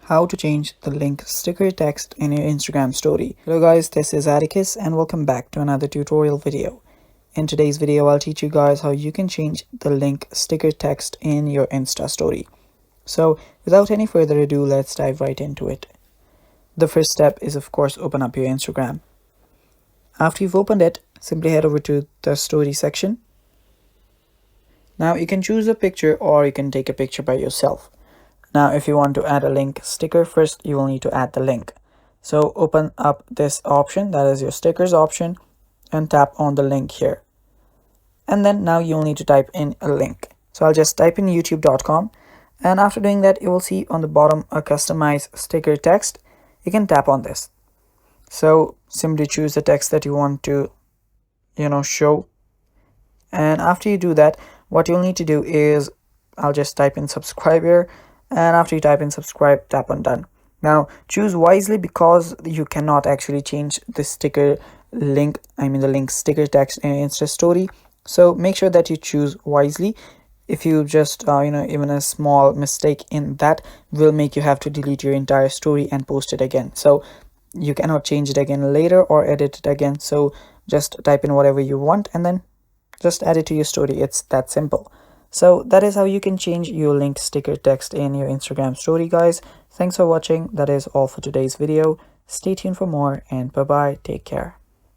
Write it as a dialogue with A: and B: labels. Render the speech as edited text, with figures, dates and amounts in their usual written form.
A: How to change the link sticker text in your Instagram story. Hello guys, this is Atticus and welcome back to another tutorial video. In today's video, I'll teach you guys how you can change the link sticker text in your Insta story. So without any further ado, let's dive right into it. The first step is of course open up your Instagram. After you've opened it, simply head over to the story section. Now you can choose a picture or you can take a picture by yourself. Now, if you want to add a link sticker, first you will need to add the link. So open up this option, that is your stickers option, and tap on the link here. And then now you'll need to type in a link. So I'll just type in youtube.com. And after doing that, you will see on the bottom a customize sticker text. You can tap on this. So simply choose the text that you want to, show. And after you do that, what you'll need to do is, I'll just type in subscribe here. And after you type in subscribe, tap on done. Now choose wisely because you cannot actually change the sticker link, the link sticker text in Insta story. So make sure that you choose wisely. If you just even a small mistake in that will make you have to delete your entire story and post it again. So you cannot change it again later or edit it again. So just type in whatever you want and then just add it to your story. It's that simple. So that is how you can change your link sticker text in your Instagram story, guys. Thanks for watching. That is all for today's video. Stay tuned for more and bye bye. Take care.